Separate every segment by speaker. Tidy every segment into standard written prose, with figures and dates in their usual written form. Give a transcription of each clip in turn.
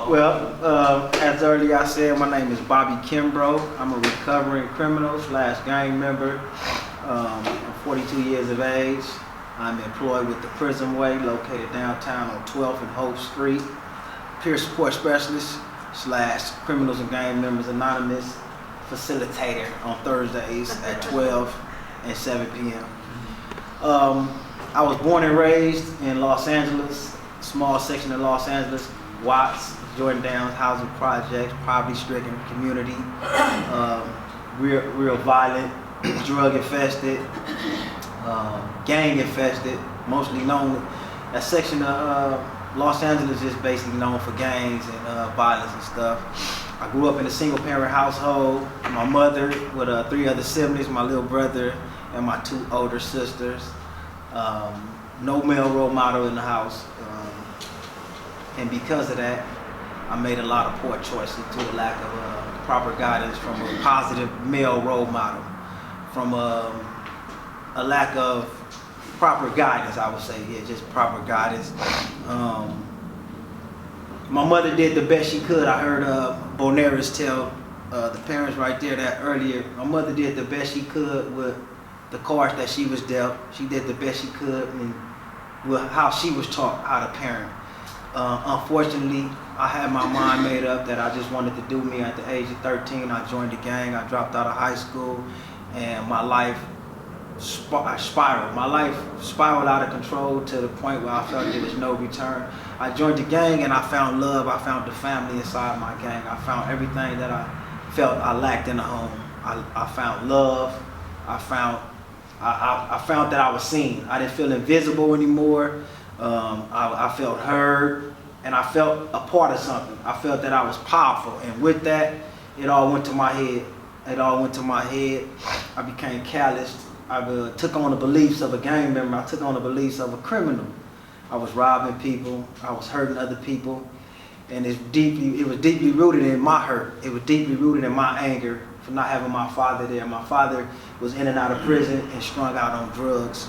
Speaker 1: Well, as earlier I said, my name is Bobby Kimbrough. I'm a recovering criminal / gang member. I'm 42 years of age. I'm employed with the Prison Way, located downtown on 12th and Hope Street. Peer support specialist / Criminals and Gang Members Anonymous facilitator on Thursdays at 12 and 7 p.m. I was born and raised in Los Angeles, small section of Los Angeles, Watts, Jordan Downs housing projects, poverty-stricken community, real violent, drug infested, gang infested, mostly known. That section of Los Angeles is basically known for gangs and violence and stuff. I grew up in a single-parent household. My mother with 3 other siblings, my little brother and my 2 older sisters. No male role model in the house. And because of that, I made a lot of poor choices due to lack of proper guidance from a positive male role model, from a lack of proper guidance, I would say, yeah, just proper guidance. My mother did the best she could. I heard Bonaris tell the parents right there that earlier. My mother did the best she could with the cards that she was dealt. She did the best she could with how she was taught how to parent. Unfortunately, I had my mind made up that I just wanted to do me. At the age of 13, I joined the gang. I dropped out of high school, and my life spiraled. My life spiraled out of control to the point where I felt there was no return. I joined the gang and I found love. I found the family inside my gang. I found everything that I felt I lacked in the home. I found love. I found that I was seen. I didn't feel invisible anymore. I felt heard, and I felt a part of something. I felt that I was powerful, and with that, it all went to my head. I became calloused. I took on the beliefs of a gang member. I took on the beliefs of a criminal. I was robbing people. I was hurting other people, and it was deeply rooted in my hurt. It was deeply rooted in my anger for not having my father there. My father was in and out of prison and strung out on drugs.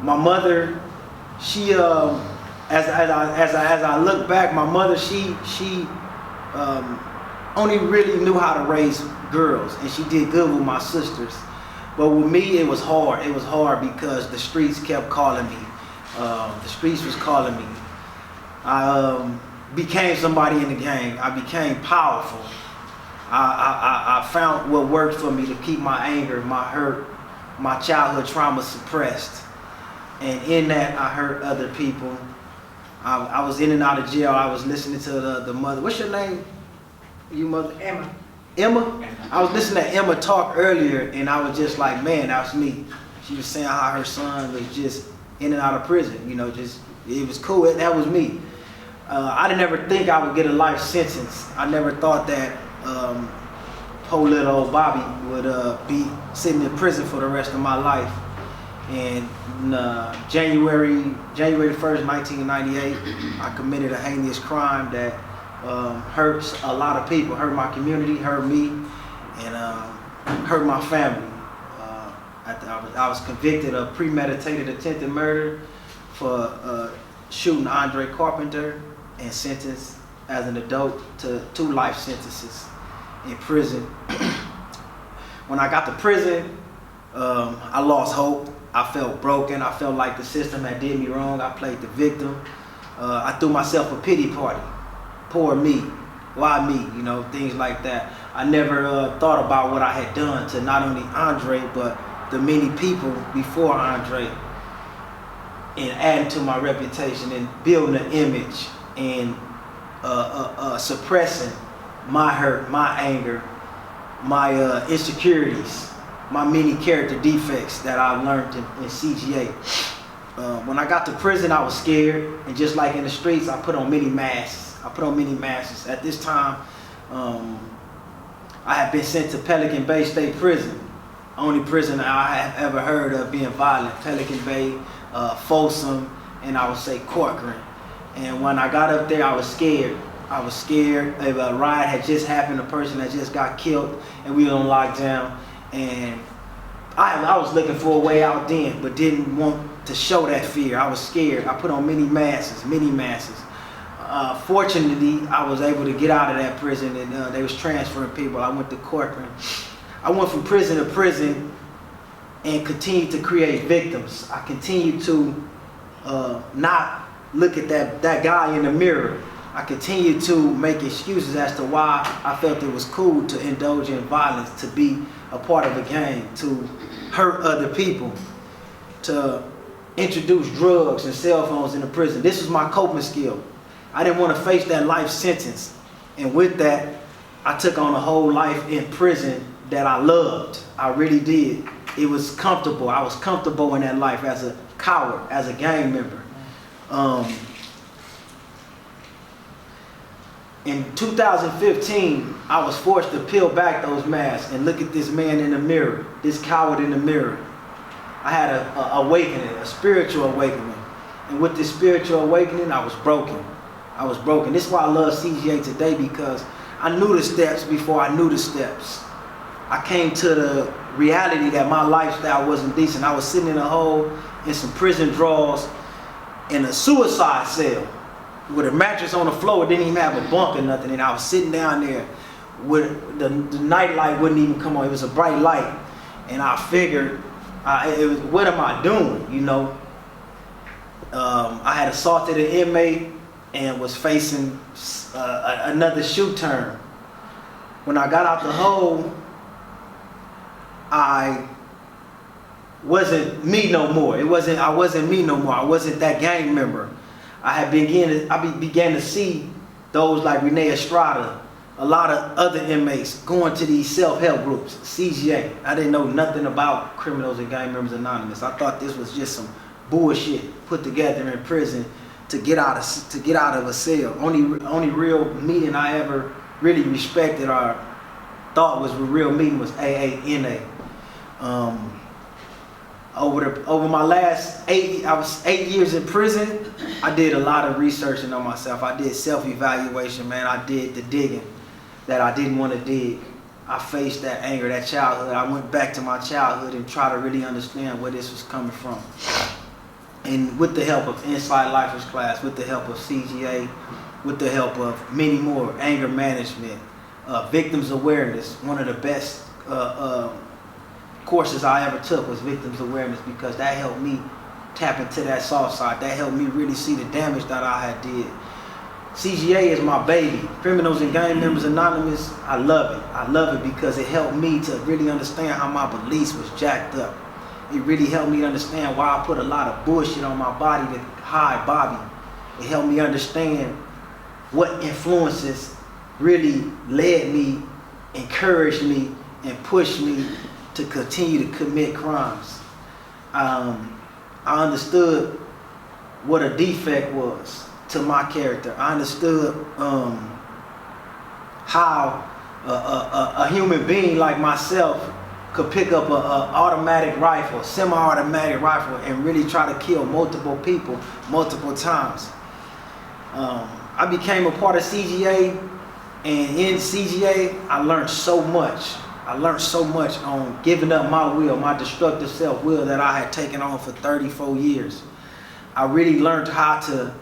Speaker 1: My mother, she, as I look back, my mother, she only really knew how to raise girls, and she did good with my sisters. But with me, it was hard. It was hard because the streets kept calling me. The streets was calling me. I became somebody in the gang. I became powerful. I found what worked for me to keep my anger, my hurt, my childhood trauma suppressed. And in that, I hurt other people. I was in and out of jail. I was listening to the mother. What's your name? You mother?
Speaker 2: Emma.
Speaker 1: Emma? I was listening to Emma talk earlier, and I was just like, man, that was me. She was saying how her son was just in and out of prison. You know, just, it was cool. That was me. I didn't ever think I would get a life sentence. I never thought that poor little old Bobby would be sitting in prison for the rest of my life. And January 1st, 1998, I committed a heinous crime that hurts a lot of people, hurt my community, hurt me, and hurt my family. I was convicted of premeditated attempted murder for shooting Andre Carpenter and sentenced as an adult to 2 life sentences in prison. When I got to prison, I lost hope. I felt broken. I felt like the system had did me wrong. I played the victim. I threw myself a pity party. Poor me. Why me? You know, things like that. I never thought about what I had done to not only Andre, but the many people before Andre, and adding to my reputation and building an image and suppressing my hurt, my anger, my insecurities, my many character defects that I learned in CGA. When I got to prison, I was scared, and just like in the streets, I put on many masks. At this time, I had been sent to Pelican Bay State Prison, only prison I have ever heard of being violent. Pelican Bay, Folsom, and I would say Corcoran. And when I got up there, I was scared. A riot had just happened, a person had just got killed, and we were on lockdown. And I was looking for a way out then, but didn't want to show that fear. I was scared. I put on many masks. Fortunately, I was able to get out of that prison, and they was transferring people. I went to Corcoran. I went from prison to prison and continued to create victims. I continued to not look at that guy in the mirror. I continued to make excuses as to why I felt it was cool to indulge in violence, to be a part of a gang, to hurt other people, to introduce drugs and cell phones in the prison. This was my coping skill. I didn't want to face that life sentence. And with that, I took on a whole life in prison that I loved. I really did. It was comfortable. I was comfortable in that life as a coward, as a gang member. In 2015, I was forced to peel back those masks and look at this man in the mirror, this coward in the mirror. I had a awakening, a spiritual awakening. And with this spiritual awakening, I was broken. This is why I love CGA today, because I knew the steps before I knew the steps. I came to the reality that my lifestyle wasn't decent. I was sitting in a hole in some prison drawers in a suicide cell with a mattress on the floor. It didn't even have a bunk or nothing. And I was sitting down there with the night light wouldn't even come on. It was a bright light. And I figured, what am I doing, you know? I had assaulted an inmate and was facing another shoe turn. When I got out the hole, I wasn't me no more. I wasn't me no more. I wasn't that gang member. I began to see those like Renee Estrada, a lot of other inmates going to these self-help groups, CGA. I didn't know nothing about Criminals and Gang Members Anonymous. I thought this was just some bullshit put together in prison to get out of a cell. Only real meeting I ever really respected or thought was a real meeting was AANA. Over my last I was 8 years in prison, I did a lot of researching on myself. I did self-evaluation, man. I did the digging that I didn't want to dig. I faced that anger, that childhood. I went back to my childhood and tried to really understand where this was coming from. And with the help of Inside Lifers class, with the help of CGA, with the help of many more, anger management, victims awareness, one of the best courses I ever took was victims awareness, because that helped me tap into that soft side. That helped me really see the damage that I had did. CGA is my baby. Criminals and Gang Members Anonymous, I love it. I love it because it helped me to really understand how my beliefs was jacked up. It really helped me understand why I put a lot of bullshit on my body to hide Bobby. It helped me understand what influences really led me, encouraged me, and pushed me to continue to commit crimes. I understood what a defect was to my character. I understood how a human being like myself could pick up an automatic rifle, semi-automatic rifle, and really try to kill multiple people multiple times. I became a part of CGA, and in CGA, I learned so much. I learned so much on giving up my will, my destructive self-will that I had taken on for 34 years. I really learned how to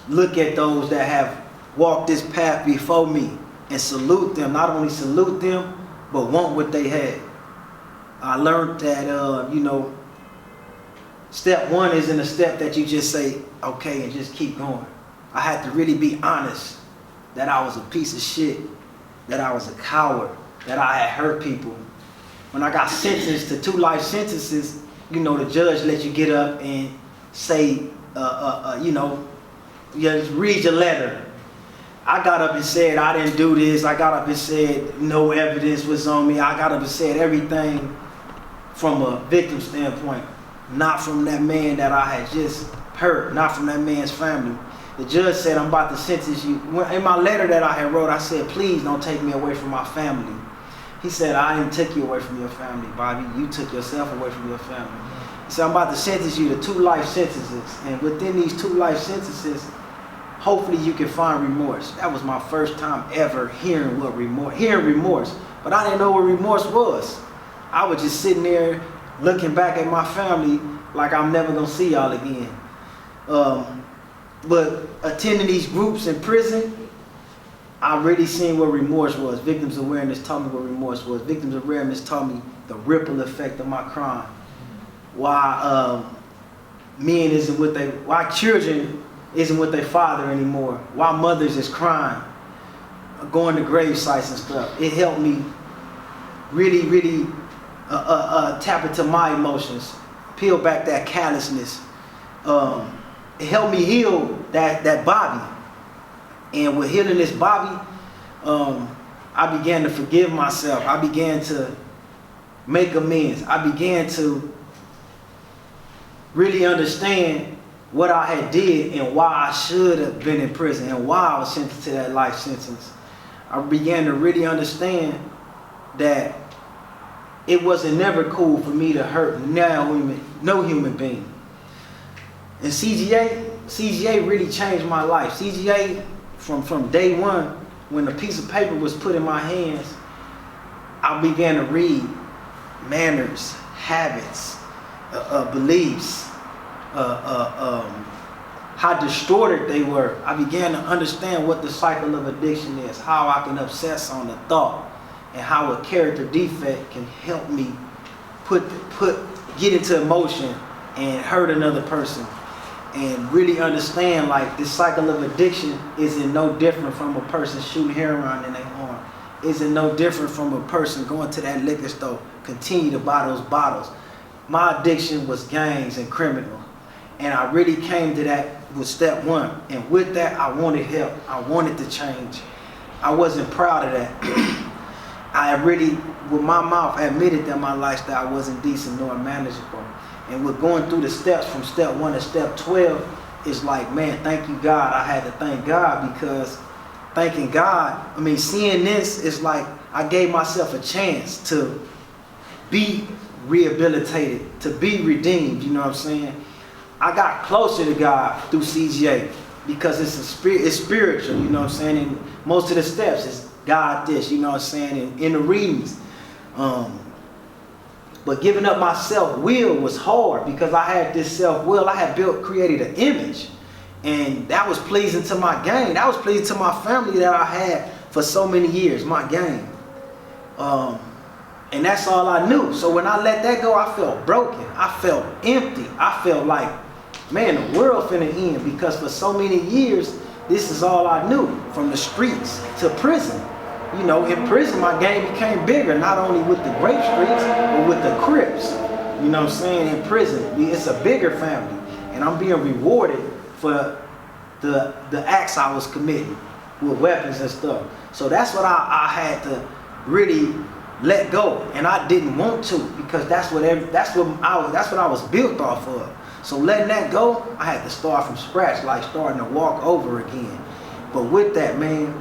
Speaker 1: look at those that have walked this path before me and salute them, not only salute them, but want what they had. I learned that, step one isn't a step that you just say, okay, and just keep going. I had to really be honest that I was a piece of shit, that I was a coward, that I had hurt people. When I got sentenced to 2 life sentences, the judge let you get up and say, just read your letter. I got up and said, I didn't do this. I got up and said, no evidence was on me. I got up and said everything from a victim standpoint, not from that man that I had just hurt, not from that man's family. The judge said, I'm about to sentence you. In my letter that I had wrote, I said, please don't take me away from my family. He said, I didn't take you away from your family, Bobby. You took yourself away from your family. He said, I'm about to sentence you to 2 life sentences. And within these 2 life sentences, hopefully you can find remorse. That was my first time ever hearing remorse. But I didn't know what remorse was. I was just sitting there looking back at my family like I'm never gonna see y'all again. But attending these groups in prison, I really seen what remorse was. Victims awareness taught me what remorse was. Victims awareness taught me the ripple effect of my crime. Why men isn't with they, why children isn't with their father anymore. Why mothers is crying, going to grave sites and stuff. It helped me really tap into my emotions, peel back that callousness. It helped me heal that Bobby. And with healing this Bobby, I began to forgive myself. I began to make amends. I began to really understand what I had did and why I should have been in prison and why I was sentenced to that life sentence. I began to really understand that it wasn't never cool for me to hurt no human being. And CGA really changed my life. CGA, from day one, when a piece of paper was put in my hands, I began to read manners, habits, beliefs, how distorted they were. I began to understand what the cycle of addiction is, how I can obsess on the thought, and how a character defect can help me get into emotion and hurt another person. And really understand, like, this cycle of addiction isn't no different from a person shooting heroin in their arm. Isn't no different from a person going to that liquor store, continue to buy those bottles. My addiction was gangs and criminal. And I really came to that with step one. And with that, I wanted help. I wanted to change. I wasn't proud of that. I really, with my mouth, admitted that my lifestyle wasn't decent nor manageable. And with going through the steps from step 1 to step 12, it's like, man, thank you, God. I had to thank God, because thanking God, seeing this is like I gave myself a chance to be rehabilitated, to be redeemed, you know what I'm saying? I got closer to God through CGA because it's spiritual, you know what I'm saying? And most of the steps is God this, you know what I'm saying? And in the readings. But giving up my self-will was hard because I had this self-will. I had created an image. And that was pleasing to my gang. That was pleasing to my family that I had for so many years, my gang. And that's all I knew. So when I let that go, I felt broken. I felt empty. I felt like, man, the world finna end, because for so many years, this is all I knew, from the streets to prison. You know, in prison, my gang became bigger, not only with the Grape Streets, but with the Crips. You know what I'm saying? In prison, it's a bigger family. And I'm being rewarded for the acts I was committing with weapons and stuff. So that's what I had to really let go. And I didn't want to, because that's what I was built off of. So letting that go, I had to start from scratch, like starting to walk over again. But with that, man,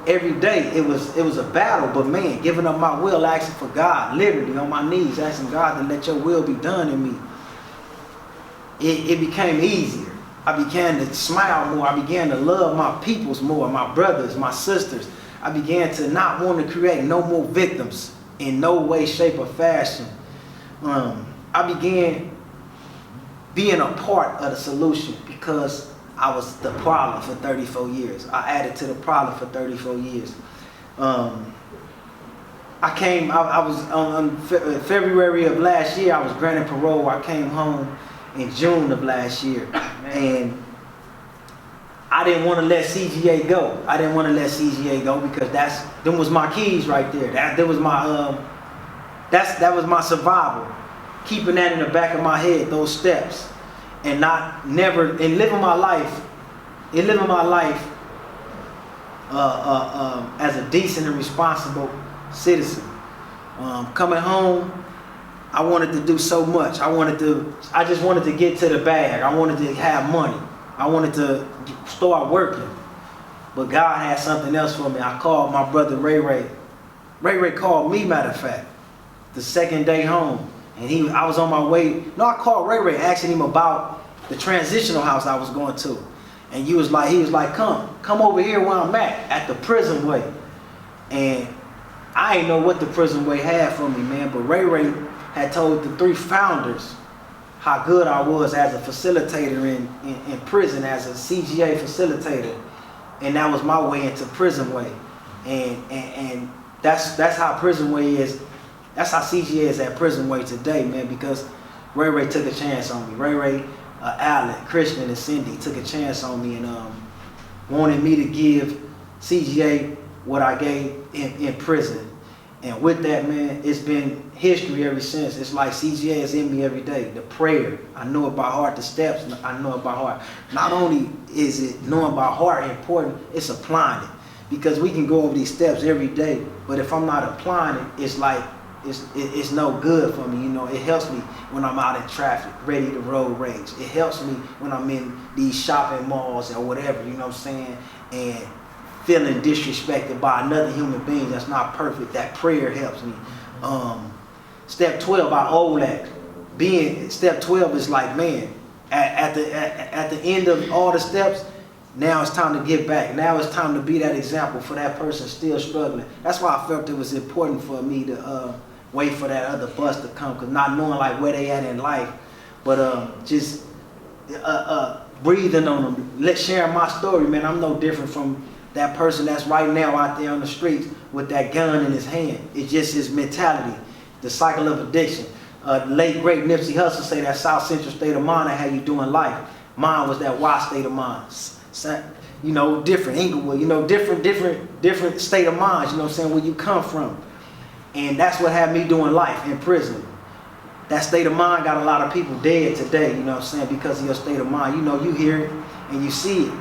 Speaker 1: every day it was a battle. But man, giving up my will, asking for God, literally on my knees, asking God to let your will be done in me, it became easier. I began to smile more. I began to love my peoples more, my brothers, my sisters. I began to not want to create no more victims in no way, shape, or fashion. I began being a part of the solution, because I was the problem for 34 years. I added to the problem for 34 years. I was on February of last year, I was granted parole. I came home in June of last year. And I didn't want to let CGA go. I didn't want to let CGA go because them was my keys right there. That was my survival. Keeping that in the back of my head, those steps, and living my life as a decent and responsible citizen. Coming home, I wanted to do so much. I just wanted to get to the bag. I wanted to have money. I wanted to start working. But God had something else for me. I called my brother Ray Ray. Ray Ray called me, matter of fact, the second day home. And I was on my way. No, I called Ray Ray asking him about the transitional house I was going to. And he was like, come over here where I'm at the prison way. And I ain't know what the prison way had for me, man. But Ray Ray had told the 3 founders how good I was as a facilitator in prison, as a CGA facilitator. And that was my way into Prison Way. And that's how Prison Way is, that's how CGA is at Prison Way today, man, because Ray took a chance on me. Ray, Allen, Christian, and Cindy took a chance on me and wanted me to give CGA what I gave in prison. And with that, man, it's been history ever since. It's like CGA is in me every day. The prayer, I know it by heart. The steps, I know it by heart. Not only is it knowing by heart important, it's applying it. Because we can go over these steps every day, but if I'm not applying it, it's like, it's no good for me. You know, it helps me when I'm out in traffic, ready to road rage. It helps me when I'm in these shopping malls or whatever, you know what I'm saying? And feeling disrespected by another human being that's not perfect. That prayer helps me. Step 12, I owe that. Step 12 is like, man, at the end of all the steps, now it's time to give back. Now it's time to be that example for that person still struggling. That's why I felt it was important for me to wait for that other bus to come, because not knowing like where they at in life, but just breathing on them, sharing my story, man. I'm no different from that person that's right now out there on the streets with that gun in his hand. It's just his mentality, the cycle of addiction. Late great Nipsey Hussle say that South Central state of mind and how you doing life. Mine was that Y state of mind. You know, different Inglewood, you know, different state of mind, you know what I'm saying, where you come from. And that's what had me doing life in prison. That state of mind got a lot of people dead today, you know what I'm saying, because of your state of mind. You know, you hear it and you see it.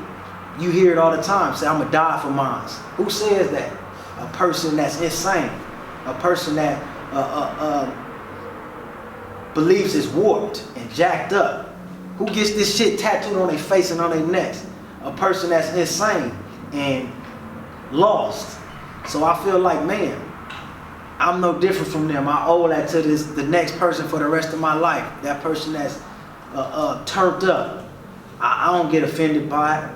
Speaker 1: You hear it all the time, say, I'm gonna die for mine. Who says that? A person that's insane. A person that believes is warped and jacked up. Who gets this shit tattooed on their face and on their necks? A person that's insane and lost. So I feel like, man, I'm no different from them. I owe that to the next person for the rest of my life. That person that's turned up. I don't get offended by it.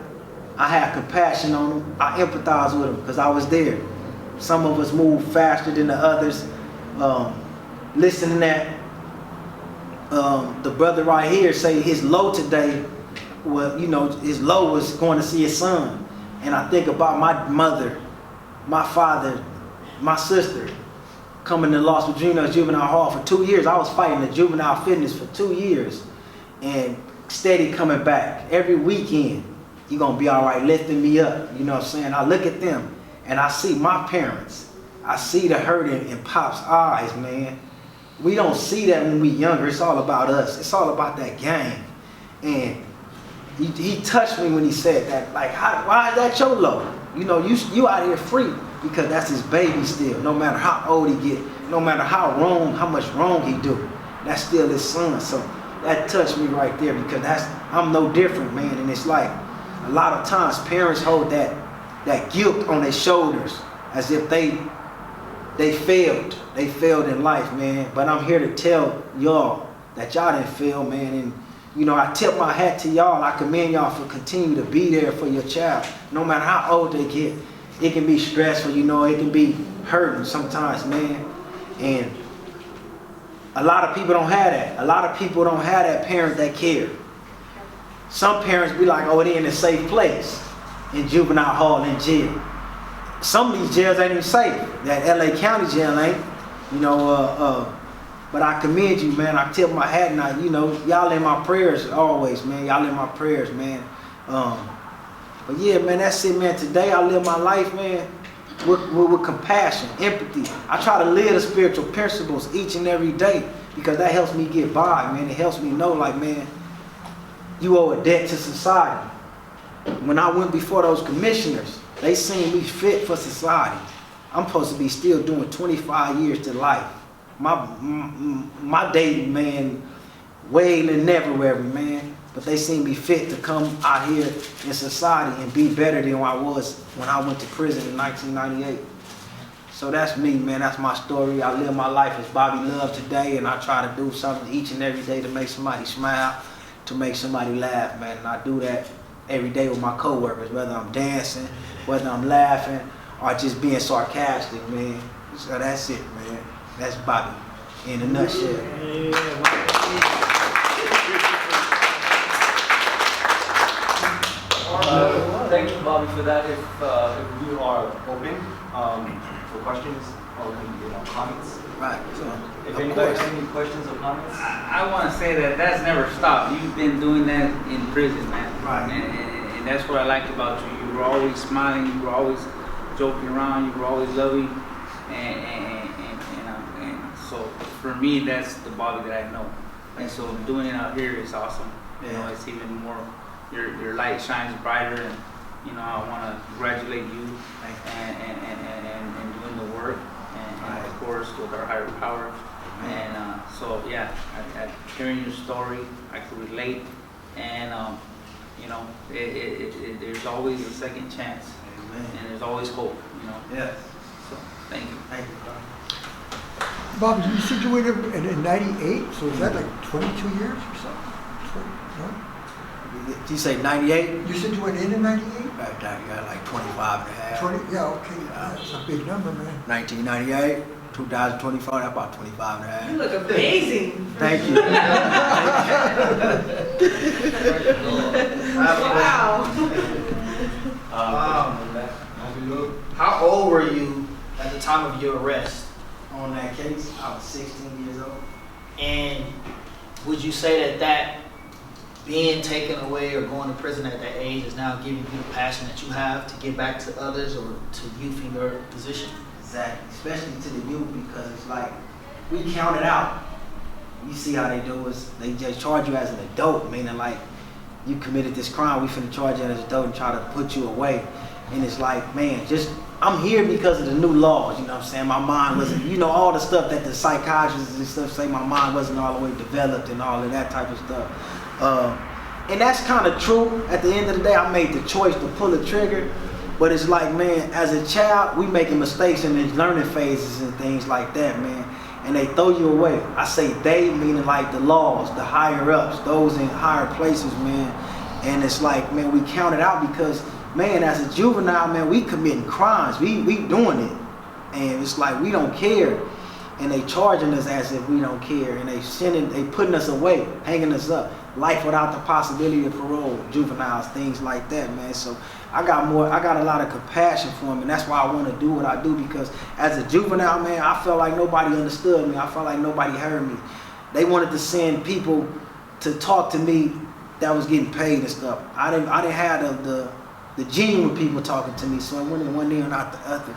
Speaker 1: I have compassion on them. I empathize with them because I was there. Some of us move faster than the others. Listening that the brother right here say his low today, well, you know, his low was going to see his son. And I think about my mother, my father, my sister coming to Los Padrinos Juvenile Hall for 2 years. I was fighting the juvenile fitness for 2 years and steady coming back every weekend. You're going to be all right, lifting me up. You know what I'm saying? I look at them and I see my parents. I see the hurt in Pop's eyes, man. We don't see that when we younger. It's all about us. It's all about that game. And he touched me when he said that. Like, why is that your low? You know, you out here free because that's his baby still. No matter how old he get, no matter how much wrong he do, that's still his son. So that touched me right there because I'm no different, man. And it's like, a lot of times parents hold that guilt on their shoulders as if they failed. They failed in life, man. But I'm here to tell y'all that y'all didn't fail, man. And you know, I tip my hat to y'all. I commend y'all for continuing to be there for your child. No matter how old they get. It can be stressful, you know, it can be hurting sometimes, man. And a lot of people don't have that. A lot of people don't have that parent that care. Some parents be like, oh, they in a safe place, in juvenile hall, in jail. Some of these jails ain't even safe. That LA County jail ain't. You know, but I commend you, man. I tip my hat and you know, y'all in my prayers always, man. Y'all in my prayers, man. But yeah, man, that's it, man. Today I live my life, man, with compassion, empathy. I try to live the spiritual principles each and every day because that helps me get by, man. It helps me know, like, man, you owe a debt to society. When I went before those commissioners, they seen me fit for society. I'm supposed to be still doing 25 years to life. My dating, man, way and never, man. But they seen me fit to come out here in society and be better than I was when I went to prison in 1998. So that's me, man. That's my story. I live my life as Bobby Love today, and I try to do something each and every day to make somebody smile, to make somebody laugh, man. And I do that every day with my coworkers, whether I'm dancing, whether I'm laughing, or just being sarcastic, man. So that's it, man. That's Bobby. in a nutshell.
Speaker 2: Thank you, Bobby, for that. If you are open for questions or comments.
Speaker 1: Right. So,
Speaker 2: If anybody has any questions or comments.
Speaker 3: I want to say that that's never stopped. You've been doing that in prison, man.
Speaker 1: Right.
Speaker 3: And that's what I liked about you. You were always smiling. You were always joking around. You were always loving. And so for me, that's the Bobby that I know. And so doing it out here is awesome. You know, it's even more. Your light shines brighter, and I want to congratulate you and doing the work, and of course with our higher power. And so yeah, hearing your story, I could relate, and there's always a second chance, and there's always hope.
Speaker 1: Yes.
Speaker 3: So thank you.
Speaker 1: Thank you, bro.
Speaker 4: Bob, you situated in 98, so is that like 22 years or so? No?
Speaker 1: Did you say 98?
Speaker 4: You said you went in 98?
Speaker 1: Back then, you got like 25 and a half.
Speaker 4: 20, yeah, okay. That's a big number, man.
Speaker 1: 1998, 2024, that's about 25 and a half.
Speaker 5: You look amazing.
Speaker 1: Thank you.
Speaker 5: Wow. How old were you at the time of your arrest?
Speaker 1: On that case, I was 16 years old.
Speaker 5: And would you say that being taken away or going to prison at that age is now giving you the passion that you have to give back to others or to youth in your position?
Speaker 1: Exactly, especially to the youth, because it's like, we count it out. You see how they do is, they just charge you as an adult, meaning like, you committed this crime, we finna charge you as an adult and try to put you away. And it's like, man, I'm here because of the new laws, you know what I'm saying? My mind wasn't, all the stuff that the psychiatrists and stuff say my mind wasn't all the way developed and all of that type of stuff. And that's kind of true. At the end of the day, I made the choice to pull the trigger. But it's like, man, as a child, we making mistakes in these learning phases and things like that, man. And they throw you away. I say they, meaning like the laws, the higher ups, those in higher places, man. And it's like, man, we count it out because, man, as a juvenile, man, we committing crimes. We doing it. And it's like, we don't care. And they charging us as if we don't care. And they putting us away, hanging us up. Life without the possibility of parole, juveniles, things like that, man. So I got a lot of compassion for them, and that's why I want to do what I do, because as a juvenile, man, I felt like nobody understood me. I felt like nobody heard me. They wanted to send people to talk to me that was getting paid and stuff. I didn't have the genuine people talking to me, so I went in one ear and out the other.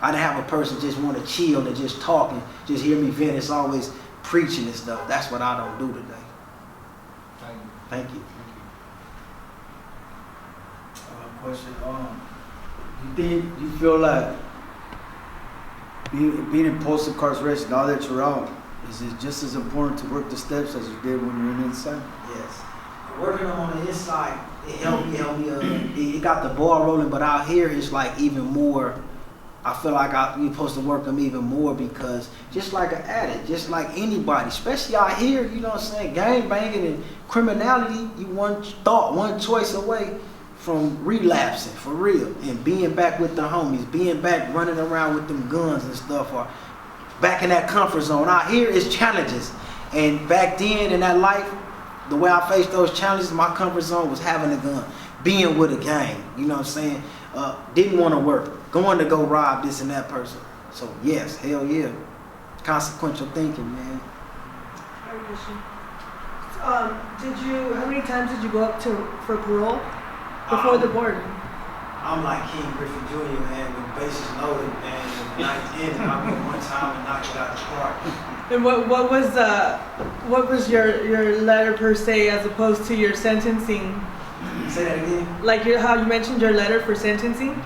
Speaker 1: I didn't have a person just want to chill and just talk and just hear me vent. It's always preaching and stuff. That's what I don't do today. Thank you.
Speaker 6: Question. You feel like being in post-incarceration, now that you're out, is it just as important to work the steps as you did when you were inside?
Speaker 1: Yes. Working on the inside, it helped me. It got the ball rolling, but out here it's like even more. I feel like you're supposed to work them even more, because just like an addict, just like anybody, especially out here, you know what I'm saying, gang banging and criminality, you one choice away from relapsing for real and being back with the homies, being back running around with them guns and stuff, or back in that comfort zone. Out here is challenges, and back then in that life, the way I faced those challenges, my comfort zone was having a gun, being with a gang, you know what I'm saying, didn't want to work, going to go rob this and that person. So yes, hell yeah, consequential thinking, man.
Speaker 7: I have a question. How many times did you go up for parole before the board?
Speaker 1: I'm like King Griffey Jr., man, with bases loaded, man, with the ninth inning. I mean, one time and knocked it out the park.
Speaker 7: And what was your letter per se as opposed to your sentencing?
Speaker 1: Say that again?
Speaker 7: Like how you mentioned your letter for sentencing?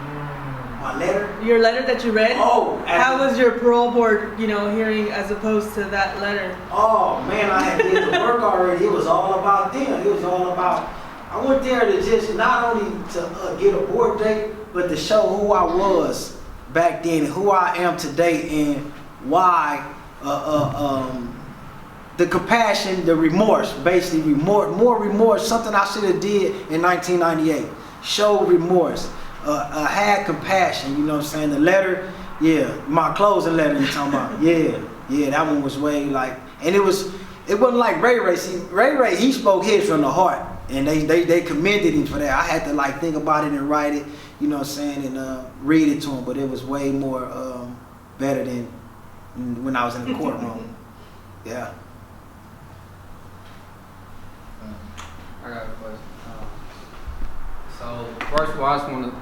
Speaker 1: My letter?
Speaker 7: Your letter that you read?
Speaker 1: Oh.
Speaker 7: How was your parole board, hearing as opposed to that letter?
Speaker 1: Oh, man, I had did the work already. It was all about them. It was all about, I went there to just not only to get a board date, but to show who I was back then and who I am today, and why the compassion, the remorse, basically more remorse, something I should have did in 1998. Show remorse, had compassion, you know what I'm saying? The letter, yeah, my closing letter you're talking about, yeah. Yeah, that one was way like, and it wasn't like Ray Ray. See, Ray Ray, he spoke his from the heart, and they commended him for that. I had to like think about it and write it, you know what I'm saying, and read it to him, but it was way more better than when I was in the courtroom. Yeah.
Speaker 8: I got a question. So first of all, I just want to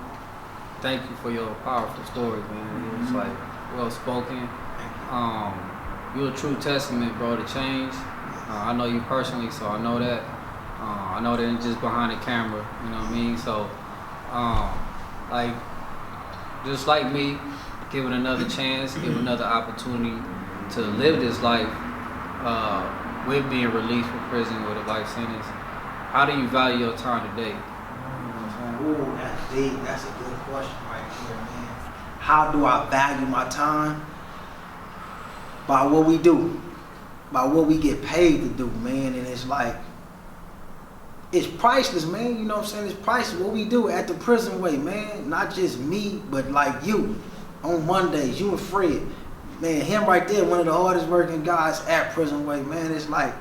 Speaker 8: thank you for your powerful stories, man. It was like well spoken. You're a true testament, bro, to change. I know you personally, so I know that. I know that it's just behind the camera, you know what I mean? So, like, just like me, give it another chance, give another opportunity to live this life with being released from prison with a life sentence. How do you value your time today?
Speaker 1: Ooh, that's deep. That's a good question right here, man. How do I value my time? By what we do, by what we get paid to do, man. And it's like, it's priceless, man. You know what I'm saying? It's priceless. What we do at the prison way, man. Not just me, but like you on Mondays, you and Fred. Man, him right there, one of the hardest working guys at Prison Way, man. It's like,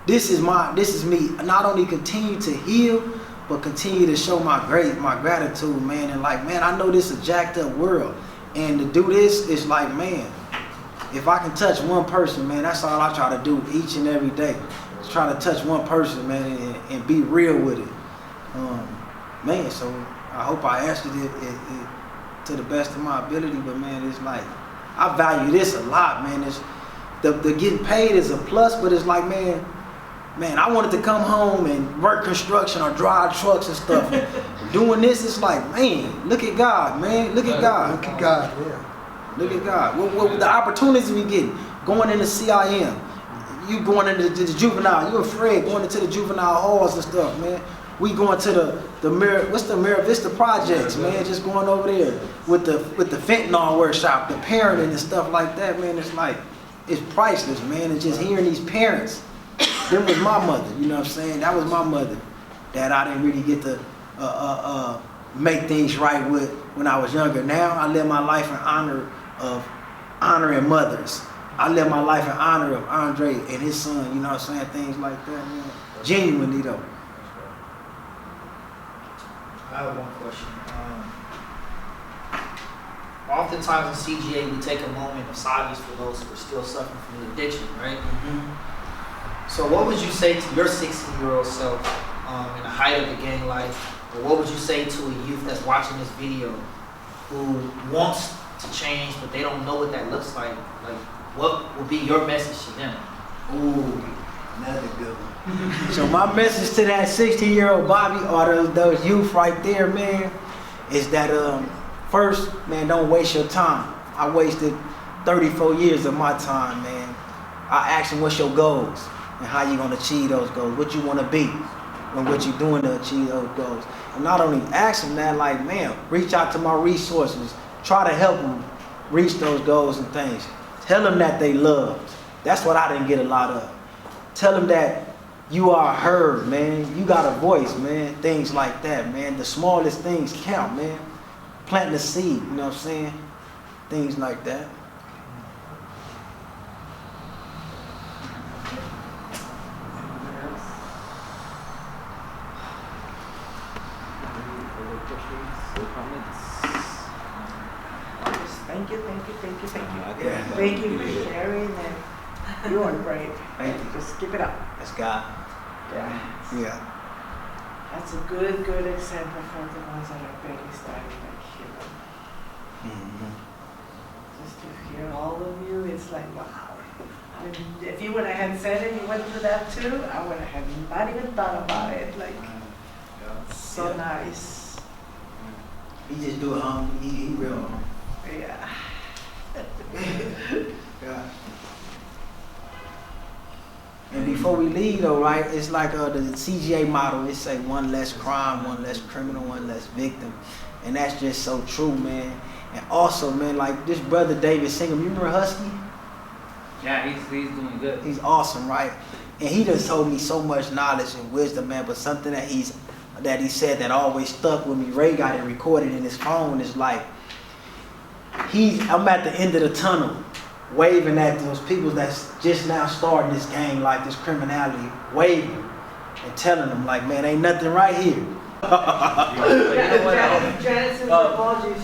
Speaker 1: this is me. Not only continue to heal, but continue to show my gratitude, man. And like, man, I know this is a jacked up world. And to do this, it's like, man, if I can touch one person, man, that's all I try to do each and every day. Just try to touch one person, man, and be real with it. Man, so I hope I answered it to the best of my ability, but man, it's like, I value this a lot, man. It's the getting paid is a plus, but it's like, man, I wanted to come home and work construction or drive trucks and stuff. Doing this, it's like, man, look at God, man. Look at God.
Speaker 4: Look at God, yeah.
Speaker 1: Look at God. What the opportunities we get, going into CIM, you going into the juvenile, you and Fred going into the juvenile halls and stuff, man. We going to the Mira Vista projects, man. Just going over there with the fentanyl workshop, the parenting and stuff like that, man. It's like, it's priceless, man. And just hearing these parents, them was my mother, you know what I'm saying? That was my mother that I didn't really get to make things right with when I was younger. Now I live my life in honor of honoring mothers. I live my life in honor of Andre and his son, you know what I'm saying? Things like that, man. Genuinely though.
Speaker 5: I have one question. Oftentimes in CGA, we take a moment of silence for those who are still suffering from the addiction, right? Mm-hmm. So what would you say to your 16-year-old self in the height of the gang life? Or what would you say to a youth that's watching this video who wants to change, but they don't know what that looks like? Like, what would be your message to them?
Speaker 1: Ooh, another good one. So my message to that 16-year-old Bobby or those youth right there, man, is that first, man, don't waste your time. I wasted 34 years of my time, man. I asked him, what's your goals and how you gonna achieve those goals? What you wanna be and what you doing to achieve those goals? And not only ask him that, like, man, reach out to my resources. Try to help them reach those goals and things. Tell them that they loved. That's what I didn't get a lot of. Tell them that you are heard, man. You got a voice, man. Things like that, man. The smallest things count, man. Planting a seed, you know what I'm saying? Things like that.
Speaker 9: Thank you.
Speaker 1: Yeah.
Speaker 9: Thank you for sharing, and you are great.
Speaker 1: Thank you.
Speaker 9: Just keep it up.
Speaker 1: That's God.
Speaker 9: Yeah.
Speaker 1: Yeah.
Speaker 9: That's a good example for the ones that are barely starting like you.
Speaker 1: Mm-hmm.
Speaker 9: Just to hear all of you, it's like, wow. I mean, if you would have said it, you went through that too, I would have not even thought about it. Like, so
Speaker 1: Yeah.
Speaker 9: nice.
Speaker 1: He just do it humble. He real humble.
Speaker 9: Yeah.
Speaker 1: Yeah. And before we leave though, right, it's like the CGA model, it say one less crime, one less criminal, one less victim. And that's just so true, man. And also, man, like this brother David Singham, you remember Husky?
Speaker 3: Yeah, he's doing good.
Speaker 1: He's awesome, right? And he just told me so much knowledge and wisdom, man, but something that he said that always stuck with me, Ray got it recorded in his phone, is like, I'm at the end of the tunnel. waving at those people that's just now starting this gang life, this criminality, waving and telling them like, man, ain't nothing right here.
Speaker 2: But you know what?
Speaker 9: Janice's
Speaker 2: Uh,
Speaker 9: apologies.